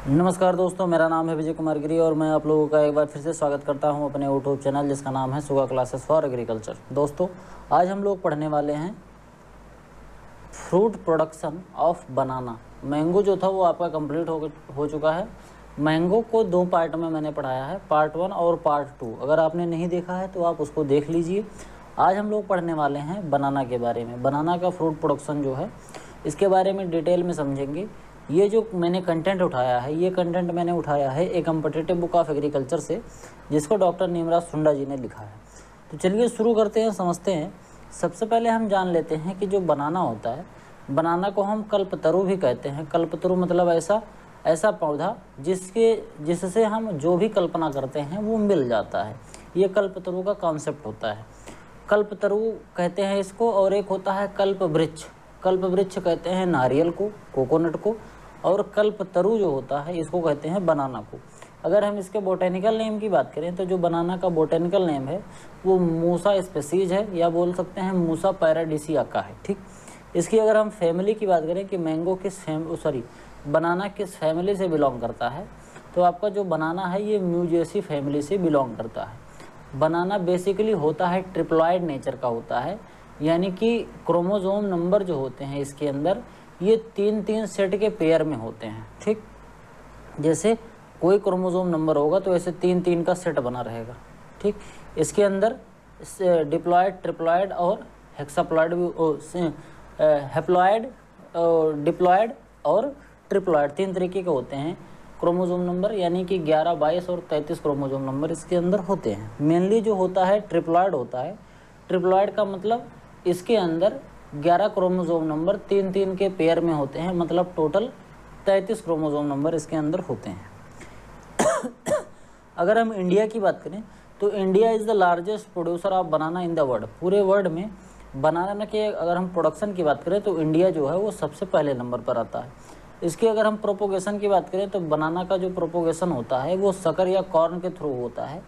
नमस्कार दोस्तों, मेरा नाम है विजय कुमार गिरी और मैं आप लोगों का एक बार फिर से स्वागत करता हूं अपने यूट्यूब चैनल जिसका नाम है सुगा क्लासेस फॉर एग्रीकल्चर। दोस्तों, आज हम लोग पढ़ने वाले हैं fruit production of banana. Mango जो था वो आपका कंप्लीट हो चुका है। मैंगो को दो पार्ट में मैंने पढ़ाया है, पार्ट 1 और पार्ट 2। अगर आपने नहीं देखा है तो आप उसको देख लीजिए। आज हम लोग पढ़ने वाले हैं बनाना के बारे में। बनाना का फ्रूट प्रोडक्शन जो है इसके बारे में डिटेल में समझेंगे। ये जो मैंने कंटेंट उठाया है, ये कंटेंट मैंने उठाया है एक कॉम्पिटिटिव बुक ऑफ एग्रीकल्चर से, जिसको डॉक्टर नीमराज सुंडा जी ने लिखा है। तो चलिए शुरू करते हैं, समझते हैं। सबसे पहले हम जान लेते हैं कि जो बनाना होता है, बनाना को हम कल्पतरु भी कहते हैं। कल्पतरु मतलब ऐसा पौधा जिससे हम जो भी कल्पना करते हैं वो मिल जाता है। ये कल्पतरु का कॉन्सेप्ट होता है। कल्पतरु कहते हैं इसको। और एक होता है कल्प वृक्ष। कल्प वृक्ष कहते हैं नारियल को, कोकोनट को। और कल्पतरु जो होता है इसको कहते हैं बनाना को। अगर हम इसके बोटेनिकल नेम की बात करें तो जो बनाना का बोटेनिकल नेम है वो मूसा स्पेसीज है, या बोल सकते हैं मूसा पैराडिसियाका है। ठीक, इसकी अगर हम फैमिली की बात करें कि मैंगो बनाना किस फैमिली से बिलोंग करता है, तो आपका जो बनाना है ये म्यूजेसी फैमिली से बिलोंग करता है। बनाना बेसिकली होता है ट्रिप्लॉइड नेचर का होता है, यानी कि क्रोमोसोम नंबर जो होते हैं इसके अंदर ये 3-3 सेट के पेयर में होते हैं। ठीक, जैसे कोई क्रोमोसोम नंबर होगा तो ऐसे 3-3 का सेट बना रहेगा। ठीक, इसके अंदर डिप्लॉयड, ट्रिप्लॉयड और हेक्साप्लॉयड भी, हैप्लॉयड, डिप्लॉयड और ट्रिप्लॉयड 3 तरीके के होते हैं क्रोमोसोम नंबर, यानी कि 11, 22 और 33 क्रोमोसोम नंबर इसके अंदर होते हैं। मेनली जो होता है ट्रिप्लॉयड होता है। ट्रिप्लॉयड का मतलब इसके अंदर 11 क्रोमोसोम नंबर 3-3 के पेयर में होते हैं, मतलब टोटल 33 क्रोमोसोम नंबर इसके अंदर होते हैं। अगर हम इंडिया की बात करें तो India is the largest producer of banana in the world. पूरे वर्ल्ड में बनाना के अगर हम प्रोडक्शन की बात करें तो इंडिया जो है वो सबसे पहले नंबर पर आता है। इसकी अगर हम प्रोपोगेशन की बात करें तो बनाना का जो प्रोपोगेशन होता है वो शक्कर या कॉर्न के थ्रू होता है।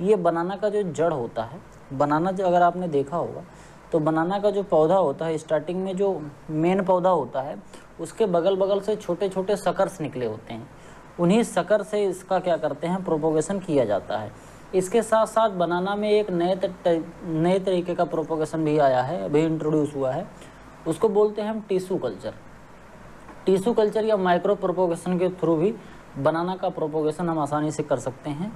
ये बनाना का जो जड़ होता है, बनाना जो अगर आपने देखा होगा तो बनाना का जो पौधा होता है, स्टार्टिंग में जो मेन पौधा होता है उसके बगल बगल से छोटे छोटे शकर्स निकले होते हैं। उन्हीं शक्कर से इसका क्या करते हैं, प्रोपोगेशन किया जाता है। इसके साथ साथ बनाना में एक नए तरीके का प्रोपोगेशन भी आया है, अभी इंट्रोड्यूस हुआ है। उसको बोलते हैं हम टिश्यू कल्चर। टिश्यू कल्चर या माइक्रो प्रोपोगेशन के थ्रू भी बनाना का प्रोपोगेशन हम आसानी से कर सकते हैं।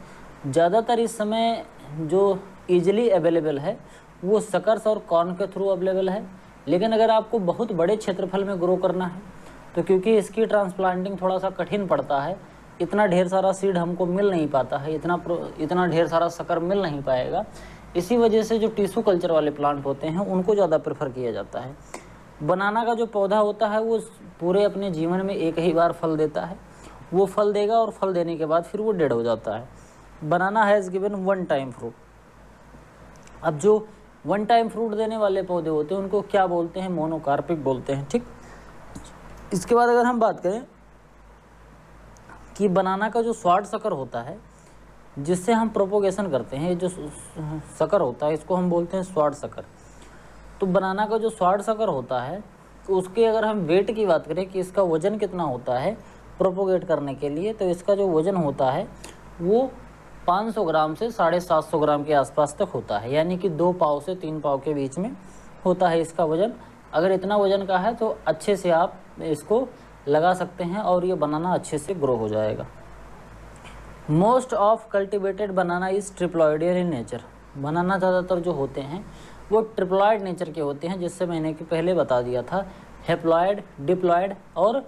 ज़्यादातर इस समय जो ईजिली अवेलेबल है वो शकर्स और कॉर्न के थ्रू अवेलेबल है। लेकिन अगर आपको बहुत बड़े क्षेत्रफल में ग्रो करना है तो क्योंकि इसकी ट्रांसप्लांटिंग थोड़ा सा कठिन पड़ता है, इतना ढेर सारा सीड हमको मिल नहीं पाता है, इतना ढेर सारा शक्कर मिल नहीं पाएगा। इसी वजह से जो टिश्यू कल्चर वाले प्लांट होते हैं उनको ज़्यादा प्रेफर किया जाता है। बनाना का जो पौधा होता है वो पूरे अपने जीवन में एक ही बार फल देता है। वो फल देगा और फल देने के बाद फिर वो डेड हो जाता है। बनाना हैज़ गिवन 1 टाइम फ्रूट। अब जो 1 टाइम फ्रूट देने वाले पौधे होते हैं उनको क्या बोलते हैं, मोनोकार्पिक बोलते हैं। ठीक, इसके बाद अगर हम बात करें कि बनाना का जो स्वाड शक्कर होता है जिससे हम प्रोपोगेशन करते हैं, जो शक्कर होता है इसको हम बोलते हैं स्वाड शक्कर। तो बनाना का जो स्वाड शक्कर होता है तो उसके अगर हम वेट की बात करें कि इसका वज़न कितना होता है प्रोपोगेट करने के लिए, तो इसका जो वज़न होता है वो 500 ग्राम से 750 ग्राम के आसपास तक होता है, यानी कि 2 पाव से 3 पाव के बीच में होता है इसका वज़न। अगर इतना वज़न का है तो अच्छे से आप इसको लगा सकते हैं और ये बनाना अच्छे से ग्रो हो जाएगा। Most of cultivated banana is triploidial in nature. Banana ज़्यादातर जो होते हैं वो ट्रिप्लॉइड नेचर के होते हैं, जिससे मैंने कि पहले बता दिया था, हैप्लॉइड, डिप्लॉइड और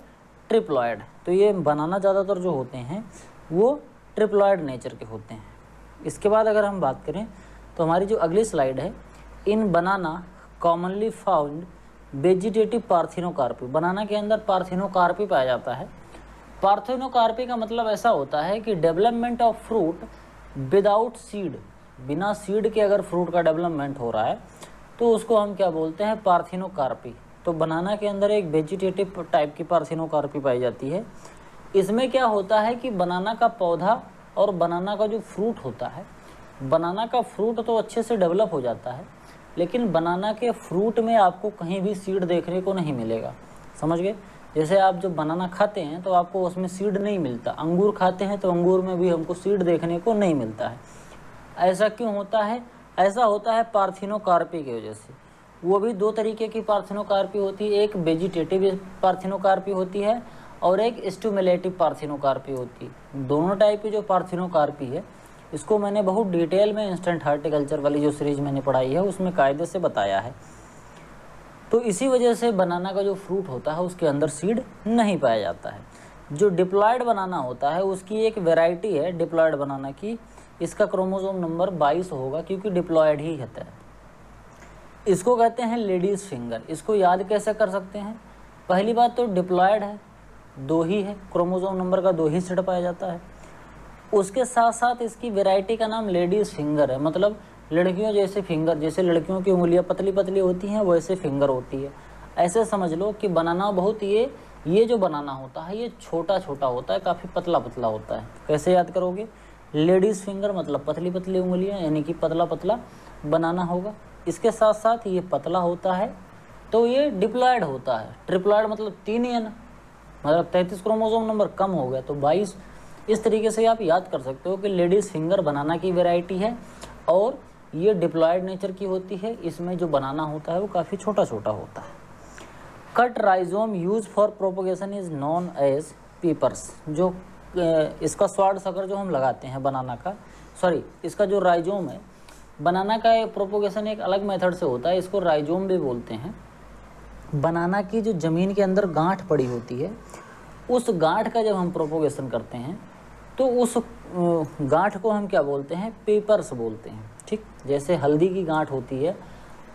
ट्रिप्लॉइड। तो ये बनाना ज़्यादातर जो होते हैं वो ट्रिप्लॉइड नेचर के होते हैं। इसके बाद अगर हम बात करें तो हमारी जो अगली स्लाइड है, इन बनाना कॉमनली फाउंड वेजिटेटिव पार्थिनोकार्पी। बनाना के अंदर पार्थिनोकार्पी पाया जाता है। पार्थिनोकार्पी का मतलब ऐसा होता है कि development of fruit without seed. बिना सीड के अगर फ्रूट का डेवलपमेंट हो रहा है तो उसको हम क्या बोलते हैं, पार्थिनोकार्पी। तो बनाना के अंदर एक वेजिटेटिव टाइप की पार्थिनोकार्पी पाई जाती है। इसमें क्या होता है कि बनाना का पौधा और बनाना का जो फ्रूट होता है, बनाना का फ्रूट तो अच्छे से डेवलप हो जाता है, लेकिन बनाना के फ्रूट में आपको कहीं भी सीड देखने को नहीं मिलेगा। समझ गए? जैसे आप जब बनाना खाते हैं तो आपको उसमें सीड नहीं मिलता, अंगूर खाते हैं तो अंगूर में भी हमको सीड देखने को नहीं मिलता है। ऐसा क्यों होता है? ऐसा होता है पार्थिनोकार्पी की वजह से। वो भी दो तरीके की पार्थिनोकार्पी होती है, एक वेजिटेटिव पार्थिनोकार्पी होती है और एक स्टिमुलेटिव पार्थिनोकार्पी होती है। दोनों टाइप की जो पार्थिनोकार्पी है इसको मैंने बहुत डिटेल में इंस्टेंट हार्टिकल्चर वाली जो सीरीज मैंने पढ़ाई है उसमें कायदे से बताया है। तो इसी वजह से बनाना का जो फ्रूट होता है उसके अंदर सीड नहीं पाया जाता है। जो डिप्लॉयड बनाना होता है उसकी एक वैरायटी है डिप्लॉयड बनाना की, इसका क्रोमोसोम नंबर 22 होगा क्योंकि डिप्लॉयड ही होता है। इसको कहते हैं लेडीज़ फिंगर। इसको याद कैसे कर सकते हैं? पहली बात तो डिप्लॉयड है, 2 ही है, क्रोमोसोम नंबर का 2 ही सेट पाया जाता है। उसके साथ साथ इसकी वैरायटी का नाम लेडीज़ फिंगर है, मतलब लड़कियों जैसे फिंगर, जैसे लड़कियों की उंगलियां पतली पतली होती हैं वैसे फिंगर होती है। ऐसे समझ लो कि बनाना बहुत ये जो बनाना होता है ये छोटा छोटा होता है, काफ़ी पतला पतला होता है। कैसे याद करोगे? लेडीज़ फिंगर मतलब पतली पतली उंगलियां, यानी कि पतला पतला बनाना होगा। इसके साथ साथ ये पतला होता है तो ये डिप्लॉयड होता है। ट्रिप्लॉयड मतलब 3 ही है ना, मतलब 33 क्रोमोसोम नंबर कम हो गया तो 22। इस तरीके से आप याद कर सकते हो कि लेडीज़ फिंगर बनाना की वैरायटी है और ये डिप्लॉयड नेचर की होती है। इसमें जो बनाना होता है वो काफ़ी छोटा छोटा होता है। Cut rhizome use for propagation is known as peepers. जो इसका स्वाद सकर जो हम लगाते हैं बनाना का, इसका जो राइजोम है बनाना का प्रोपोगेशन एक अलग मेथड से होता है, इसको राइजोम भी बोलते हैं। बनाना की जो ज़मीन के अंदर गांठ पड़ी होती है उस गांठ का जब हम प्रोपोगेशन करते हैं तो उस गांठ को हम क्या बोलते हैं? पेपर्स बोलते हैं। ठीक, जैसे हल्दी की गांठ होती है,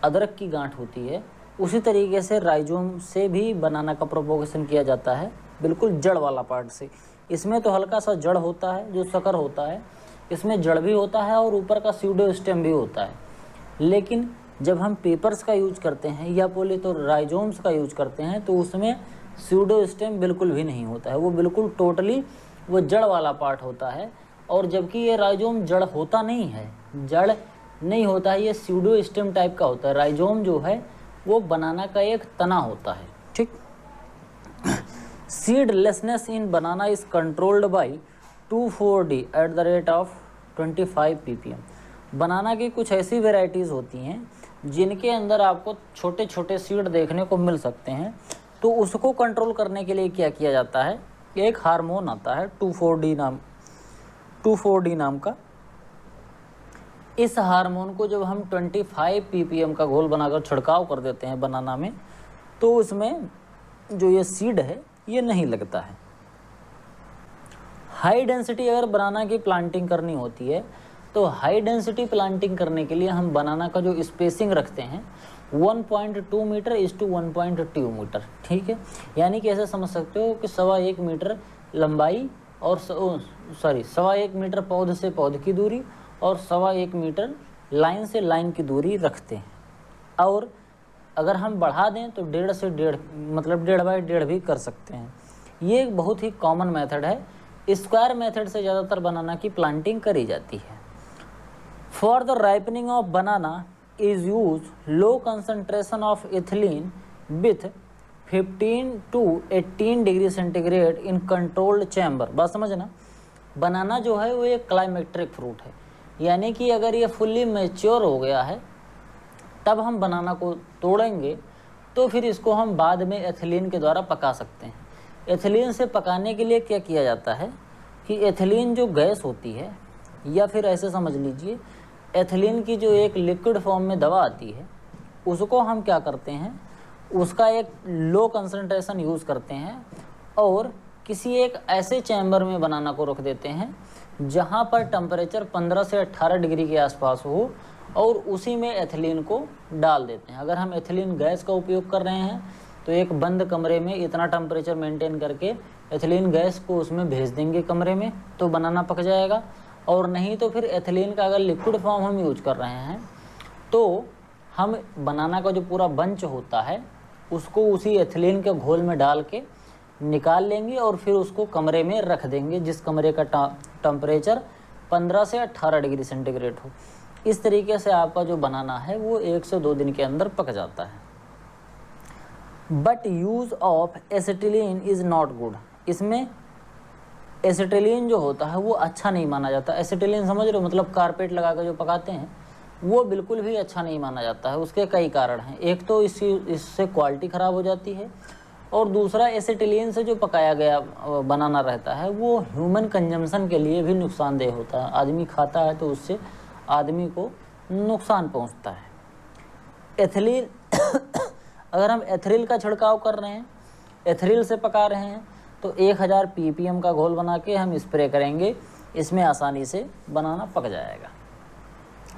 अदरक की गांठ होती है, उसी तरीके से राइजोम से भी बनाना का प्रोपोगेशन किया जाता है, बिल्कुल जड़ वाला पार्ट से। इसमें तो हल्का सा जड़ होता है जो सकर होता है, इसमें जड़ भी होता है और ऊपर का स्यूडोस्टेम भी होता है। लेकिन जब हम पेपर्स का यूज करते हैं या बोले तो राइजोम्स का यूज करते हैं तो उसमें स्यूडोस्टेम बिल्कुल भी नहीं होता है, वो बिल्कुल टोटली वो जड़ वाला पार्ट होता है। और जबकि ये राइजोम जड़ होता नहीं है, जड़ नहीं होता है, ये स्यूडोस्टेम टाइप का होता है। राइजोम जो है वो बनाना का एक तना होता है। ठीक, seedlessness in banana is controlled by 2,4-D at the rate of 25 ppm। Banana की कुछ ऐसी वेराइटीज़ होती हैं जिनके अंदर आपको छोटे छोटे सीड देखने को मिल सकते हैं, तो उसको कंट्रोल करने के लिए क्या किया जाता है? एक हार्मोन आता है 2,4-D नाम का। इस हार्मोन को जब हम 25 ppm का घोल बनाकर छिड़काव कर देते हैं बनाना में तो उसमें जो ये सीड है ये नहीं लगता है। हाई डेंसिटी अगर बनाना की प्लांटिंग करनी होती है तो हाई डेंसिटी प्लांटिंग करने के लिए हम बनाना का जो स्पेसिंग रखते हैं 1.2 मीटर इस टू 1.2 मीटर। ठीक है, यानी कि ऐसे समझ सकते हो कि 1.25 मीटर लंबाई और 1.25 मीटर पौध से पौध की दूरी और 1.25 मीटर लाइन से लाइन की दूरी रखते हैं। और अगर हम बढ़ा दें तो 1.5 से 1.5 मतलब 1.5 बाई 1.5 भी कर सकते हैं। ये एक बहुत ही कॉमन मेथड है। स्क्वायर मेथड से ज़्यादातर बनाना की प्लांटिंग करी जाती है। For the ripening of banana is use low concentration of ethylene with 15 to 18 degree centigrade in controlled chamber. बात समझना, बनाना जो है वो एक क्लाइमेट्रिक फ्रूट है, यानी कि अगर ये फुल्ली मैच्योर हो गया है तब हम बनाना को तोड़ेंगे तो फिर इसको हम बाद में एथिलीन के द्वारा पका सकते हैं। एथिलीन से पकाने के लिए क्या किया जाता है कि एथिलीन जो गैस होती है, या फिर ऐसे समझ लीजिए एथिलीन की जो एक लिक्विड फॉर्म में दवा आती है उसको हम क्या करते हैं, उसका एक लो कंसंट्रेशन यूज़ करते हैं और किसी एक ऐसे चैम्बर में बनाना को रख देते हैं जहाँ पर टेम्परेचर 15 से 18 डिग्री के आसपास हो और उसी में एथिलीन को डाल देते हैं। अगर हम एथिलीन गैस का उपयोग कर रहे हैं तो एक बंद कमरे में इतना टेम्परेचर मेंटेन करके एथिलीन गैस को उसमें भेज देंगे कमरे में तो बनाना पक जाएगा। और नहीं तो फिर एथिलीन का अगर लिक्विड फॉर्म हम यूज कर रहे हैं तो हम बनाना का जो पूरा बंच होता है उसको उसी एथिलीन के घोल में डाल के निकाल लेंगे और फिर उसको कमरे में रख देंगे जिस कमरे का टेम्परेचर 15 से 18 डिग्री सेंटीग्रेड हो। इस तरीके से आपका जो बनाना है वो 1 से 2 दिन के अंदर पक जाता है। But use of acetylene is not good. इसमें एसिटिलीन जो होता है वो अच्छा नहीं माना जाता। एसिटिलीन समझ रहे हो, मतलब कारपेट लगा कर जो पकाते हैं, वो बिल्कुल भी अच्छा नहीं माना जाता है। उसके कई कारण हैं। एक तो इससे क्वालिटी ख़राब हो जाती है, और दूसरा एसिटिलीन से जो पकाया गया बनाना रहता है वो ह्यूमन कंजम्पशन के लिए भी नुकसानदेह होता है। आदमी खाता है तो उससे आदमी को नुकसान पहुंचता है। एथिलीन अगर हम एथिलीन का छिड़काव कर रहे हैं, एथिलीन से पका रहे हैं, तो 1000 ppm का घोल बना के हम स्प्रे करेंगे, इसमें आसानी से बनाना पक जाएगा।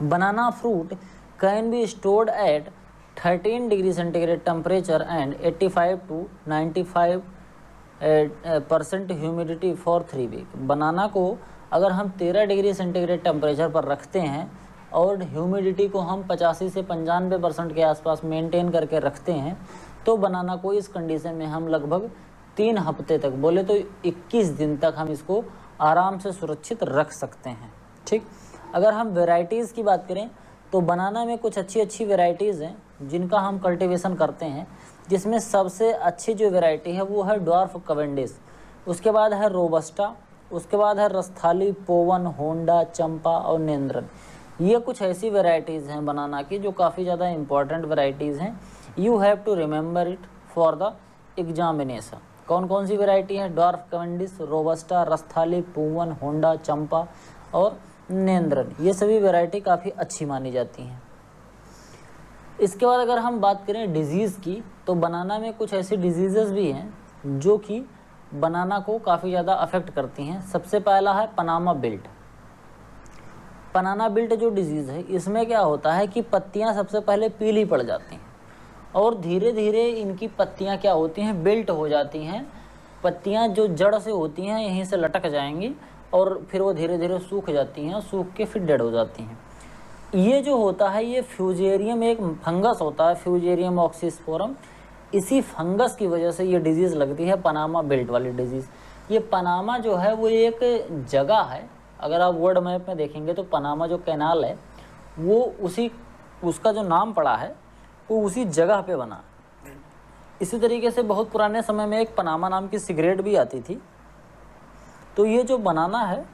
Banana fruit can be stored at 13 degree centigrade temperature and 85 to 95% humidity for 3 week. Banana को अगर हम 13 डिग्री सेंटीग्रेड टेम्परेचर पर रखते हैं और ह्यूमिडिटी को हम 85 से 95% के आसपास मेंटेन करके रखते हैं, तो बनाना को इस कंडीशन में हम लगभग 3 हफ्ते तक, बोले तो 21 दिन तक हम इसको आराम से सुरक्षित रख सकते हैं। ठीक, अगर हम वेराइटीज़ की बात करें तो बनाना में कुछ अच्छी वेराइटीज़ हैं जिनका हम कल्टीवेशन करते हैं, जिसमें सबसे अच्छी जो वेराइटी है वो है ड्वार्फ कैवेंडिश, उसके बाद है रोबस्टा, उसके बाद है रस्थाली, पोवन, होंडा, चंपा और नेंद्रन। ये कुछ ऐसी वेराइटीज़ हैं बनाना की जो काफ़ी ज़्यादा इंपॉर्टेंट वेराइटीज़ हैं। You have to remember it for the examination. कौन कौन सी वेराइटी है? Dwarf Cavendish, robusta, Rasthali, Poovan, होंडा, चंपा और नेंद्रन। ये सभी वैरायटी काफ़ी अच्छी मानी जाती हैं। इसके बाद अगर हम बात करें डिजीज़ की, तो बनाना में कुछ ऐसी डिजीज़ेस भी हैं जो कि बनाना को काफ़ी ज़्यादा अफेक्ट करती हैं। सबसे पहला है पनामा बिल्ट। पनामा बिल्ट जो डिजीज़ है, इसमें क्या होता है कि पत्तियां सबसे पहले पीली पड़ जाती हैं और धीरे धीरे इनकी पत्तियां क्या होती हैं, बिल्ट हो जाती हैं। पत्तियां जो जड़ से होती हैं यहीं से लटक जाएंगी और फिर वो धीरे धीरे सूख जाती हैं, सूख के फिर डेड हो जाती हैं। ये जो होता है ये फ्यूजेरियम, एक फंगस होता है फ्यूजेरियम ऑक्सीस्पोरम, इसी फंगस की वजह से ये डिजीज़ लगती है, पनामा बिल्ट वाली डिजीज़। ये पनामा जो है वो एक जगह है, अगर आप वर्ल्ड मैप में देखेंगे तो पनामा जो कैनाल है वो उसका जो नाम पड़ा है वो उसी जगह पे बना। इसी तरीके से बहुत पुराने समय में एक पनामा नाम की सिगरेट भी आती थी। तो ये जो बनाना है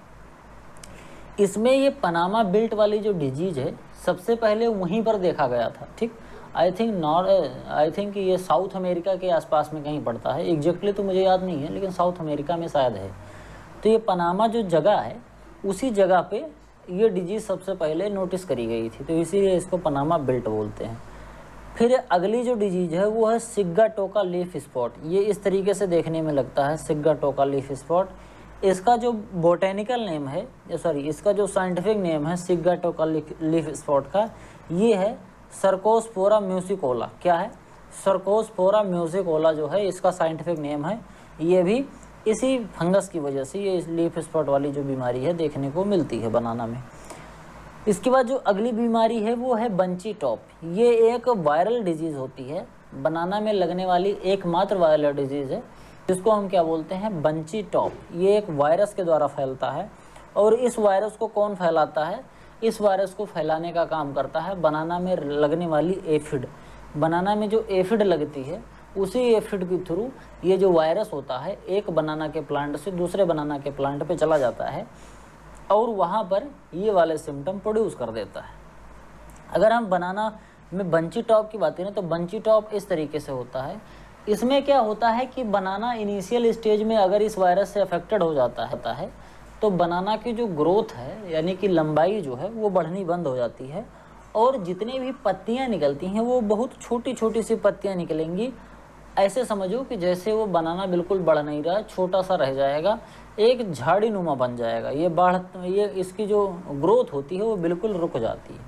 इसमें ये पनामा बिल्ट वाली जो डिजीज है सबसे पहले वहीं पर देखा गया था। ठीक, आई थिंक ये साउथ अमेरिका के आसपास में कहीं पड़ता है, एग्जैक्टली तो मुझे याद नहीं है, लेकिन साउथ अमेरिका में शायद है। तो ये पनामा जो जगह है उसी जगह पे ये डिजीज़ सबसे पहले नोटिस करी गई थी, तो इसीलिए इसको पनामा बिल्ट बोलते हैं। फिर अगली जो डिजीज़ है वो है सिग्गाटोका लीफ स्पॉट। ये इस तरीके से देखने में लगता है, सिग्गाटोका लीफ स्पॉट। इसका जो बोटेनिकल नेम है, इसका जो साइंटिफिक नेम है सिग्गाटोका लीफ स्पॉट का, ये है सर्कोस्पोरा म्यूसिकोला। क्या है? सर्कोस्पोरा म्यूसिकोला जो है इसका साइंटिफिक नेम है। ये भी इसी फंगस की वजह से ये लीफ स्पॉट वाली जो बीमारी है देखने को मिलती है बनाना में। इसके बाद जो अगली बीमारी है वो है बंची टॉप। ये एक वायरल डिजीज़ होती है, बनाना में लगने वाली एकमात्र वायरल डिजीज़ है, जिसको हम क्या बोलते हैं, बंची टॉप। ये एक वायरस के द्वारा फैलता है और इस वायरस को कौन फैलाता है? इस वायरस को फैलाने का काम करता है बनाना में लगने वाली एफिड। बनाना में जो एफिड लगती है उसी एफिड के थ्रू ये जो वायरस होता है एक बनाना के प्लांट से दूसरे बनाना के प्लांट पे चला जाता है और वहाँ पर ये वाले सिम्टम प्रोड्यूस कर देता है। अगर हम बनाना में बंची टॉप की बात करें तो बंची टॉप इस तरीके से होता है। इसमें क्या होता है कि बनाना इनिशियल स्टेज में अगर इस वायरस से अफेक्टेड हो जाता है तो बनाना की जो ग्रोथ है यानी कि लंबाई जो है वो बढ़नी बंद हो जाती है और जितनी भी पत्तियां निकलती हैं वो बहुत छोटी छोटी सी पत्तियां निकलेंगी। ऐसे समझो कि जैसे वो बनाना बिल्कुल बढ़ नहीं रहा, छोटा सा रह जाएगा, एक झाड़ी नुमा बन जाएगा। ये इसकी जो ग्रोथ होती है वो बिल्कुल रुक जाती है।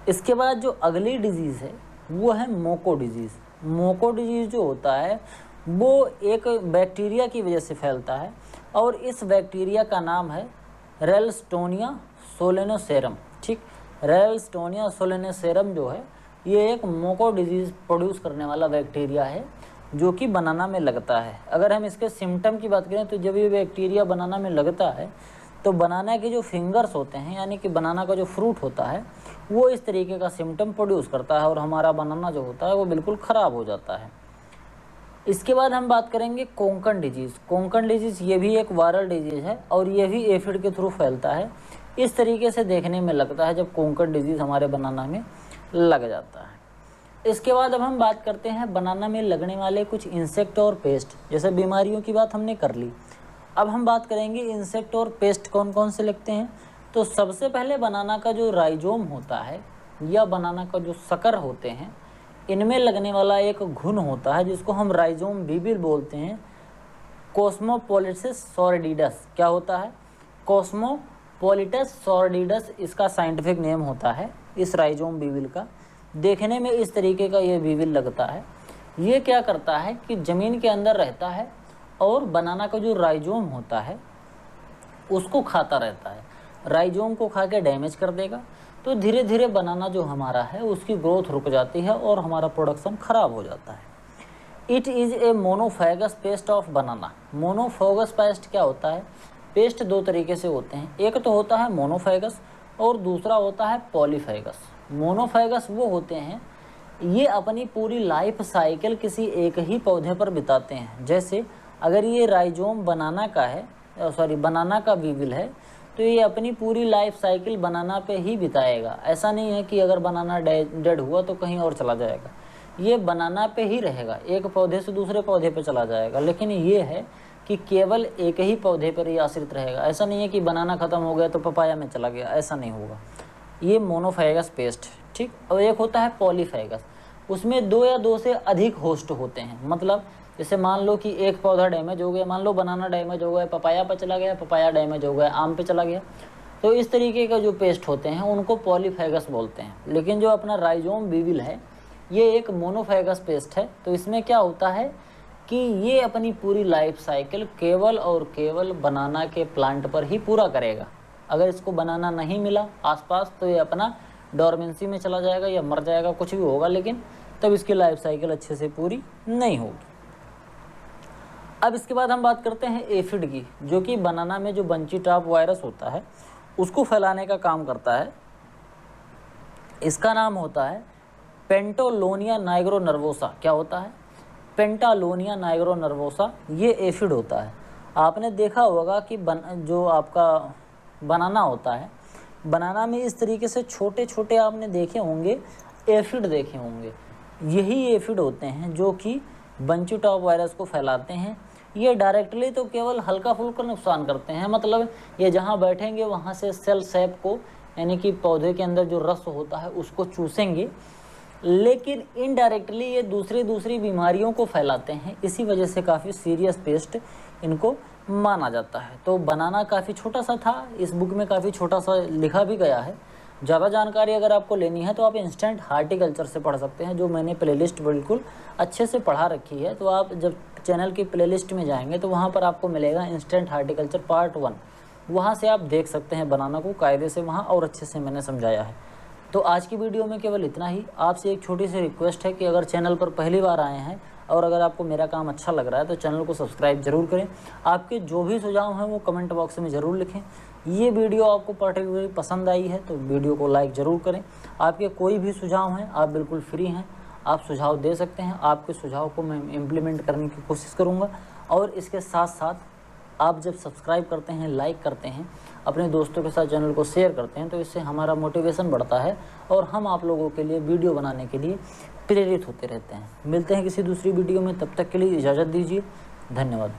इसके बाद जो अगली डिजीज़ है वो है मोको डिजीज़। मोको डिजीज़ जो होता है वो एक बैक्टीरिया की वजह से फैलता है और इस बैक्टीरिया का नाम है रेलस्टोनिया सोलेनोसेरम। ठीक, रेलस्टोनिया सोलेनोसेरम जो है ये एक मोको डिजीज़ प्रोड्यूस करने वाला बैक्टीरिया है जो कि बनाना में लगता है। अगर हम इसके सिम्टम की बात करें तो जब ये बैक्टीरिया बनाना में लगता है तो बनाना के जो फिंगर्स होते हैं यानी कि बनाना का जो फ्रूट होता है वो इस तरीके का सिम्टम प्रोड्यूस करता है और हमारा बनाना जो होता है वो बिल्कुल ख़राब हो जाता है। इसके बाद हम बात करेंगे कोंकण डिजीज़। कोंकण डिजीज़ ये भी एक वायरल डिजीज़ है और ये भी एफिड के थ्रू फैलता है। इस तरीके से देखने में लगता है जब कोंकण डिजीज़ हमारे बनाना में लग जाता है। इसके बाद अब हम बात करते हैं बनाना में लगने वाले कुछ इंसेक्ट और पेस्ट। जैसे बीमारियों की बात हमने कर ली, अब हम बात करेंगे इंसेक्ट और पेस्ट कौन कौन से लगते हैं। तो सबसे पहले बनाना का जो राइजोम होता है या बनाना का जो शकर होते हैं, इनमें लगने वाला एक घुन होता है जिसको हम राइजोम बीबिल बोलते हैं, कॉस्मोपोलिटस सॉर्डिडस। क्या होता है? कॉस्मोपोलिटस सॉर्डिडस इसका साइंटिफिक नेम होता है इस राइजोम बीबिल का। देखने में इस तरीके का ये बीबिल लगता है। ये क्या करता है कि ज़मीन के अंदर रहता है और बनाना का जो राइजोम होता है उसको खाता रहता है। राइजोम को खा के डैमेज कर देगा, तो धीरे धीरे बनाना जो हमारा है उसकी ग्रोथ रुक जाती है और हमारा प्रोडक्शन ख़राब हो जाता है। It is a monophagous pest of banana. Monophagous pest क्या होता है? पेस्ट दो तरीके से होते हैं, एक तो होता है मोनोफैगस और दूसरा होता है पॉलीफैगस। मोनोफैगस वो होते हैं ये अपनी पूरी लाइफ साइकिल किसी एक ही पौधे पर बिताते हैं। जैसे अगर ये राइजोम बनाना का है, बनाना का बीबिल है, तो ये अपनी पूरी लाइफ साइकिल बनाना पे ही बिताएगा। ऐसा नहीं है कि अगर बनाना डेड हुआ तो कहीं और चला जाएगा, ये बनाना पे ही रहेगा, एक पौधे से दूसरे पौधे पे चला जाएगा। लेकिन ये है कि केवल एक ही पौधे पर ही आश्रित रहेगा। ऐसा नहीं है कि बनाना ख़त्म हो गया तो पपाया में चला गया, ऐसा नहीं होगा। ये मोनोफैगस पेस्ट, ठीक। और एक होता है पॉलीफैगस, उसमें दो या दो से अधिक होस्ट होते हैं। मतलब जैसे मान लो कि एक पौधा डैमेज हो गया, मान लो बनाना डैमेज हो गया, पपाया पर चला गया, पपाया डैमेज हो गया, आम पे चला गया, तो इस तरीके का जो पेस्ट होते हैं उनको पॉलीफैगस बोलते हैं। लेकिन जो अपना राइजोम बीबिल है ये एक मोनोफैगस पेस्ट है। तो इसमें क्या होता है कि ये अपनी पूरी लाइफ साइकिल केवल और केवल बनाना के प्लांट पर ही पूरा करेगा। अगर इसको बनाना नहीं मिला आसपास तो ये अपना डोरमेंसी में चला जाएगा या मर जाएगा, कुछ भी होगा, लेकिन तब इसकी लाइफ साइकिल अच्छे से पूरी नहीं होगी। अब इसके बाद हम बात करते हैं एफिड की, जो कि बनाना में जो बंची टॉप वायरस होता है उसको फैलाने का काम करता है। इसका नाम होता है पेंटालोनिया नाइग्रोनर्वोसा। क्या होता है? पेंटालोनिया नाइग्रोनर्वोसा। ये एफिड होता है। आपने देखा होगा कि जो आपका बनाना होता है, बनाना में इस तरीके से छोटे छोटे आपने देखे होंगे एफिड देखे होंगे। यही एफिड होते हैं जो कि बंची टॉप वायरस को फैलाते हैं। ये डायरेक्टली तो केवल हल्का फुल्का नुकसान करते हैं, मतलब ये जहाँ बैठेंगे वहाँ से सेल सैप को, यानी कि पौधे के अंदर जो रस होता है उसको चूसेंगे, लेकिन इनडायरेक्टली ये दूसरी बीमारियों को फैलाते हैं। इसी वजह से काफ़ी सीरियस पेस्ट इनको माना जाता है। तो बनाना काफ़ी छोटा सा था, इस बुक में काफ़ी छोटा सा लिखा भी गया है। ज़्यादा जानकारी अगर आपको लेनी है तो आप इंस्टेंट हार्टिकल्चर से पढ़ सकते हैं, जो मैंने प्लेलिस्ट बिल्कुल अच्छे से पढ़ा रखी है। तो आप जब चैनल की प्लेलिस्ट में जाएंगे तो वहाँ पर आपको मिलेगा इंस्टेंट हार्टिकल्चर पार्ट 1, वहाँ से आप देख सकते हैं बनाना को कायदे से, वहाँ और अच्छे से मैंने समझाया है। तो आज की वीडियो में केवल इतना ही। आपसे एक छोटी सी रिक्वेस्ट है कि अगर चैनल पर पहली बार आए हैं और अगर आपको मेरा काम अच्छा लग रहा है तो चैनल को सब्सक्राइब जरूर करें। आपके जो भी सुझाव हैं वो कमेंट बॉक्स में ज़रूर लिखें। ये वीडियो आपको पर्टिकुलरली पसंद आई है तो वीडियो को लाइक ज़रूर करें। आपके कोई भी सुझाव हैं आप बिल्कुल फ्री हैं, आप सुझाव दे सकते हैं। आपके सुझाव को मैं इम्प्लीमेंट करने की कोशिश करूँगा। और इसके साथ साथ आप जब सब्सक्राइब करते हैं, लाइक करते हैं, अपने दोस्तों के साथ चैनल को शेयर करते हैं, तो इससे हमारा मोटिवेशन बढ़ता है और हम आप लोगों के लिए वीडियो बनाने के लिए प्रेरित होते रहते हैं। मिलते हैं किसी दूसरी वीडियो में, तब तक के लिए इजाज़त दीजिए। धन्यवाद।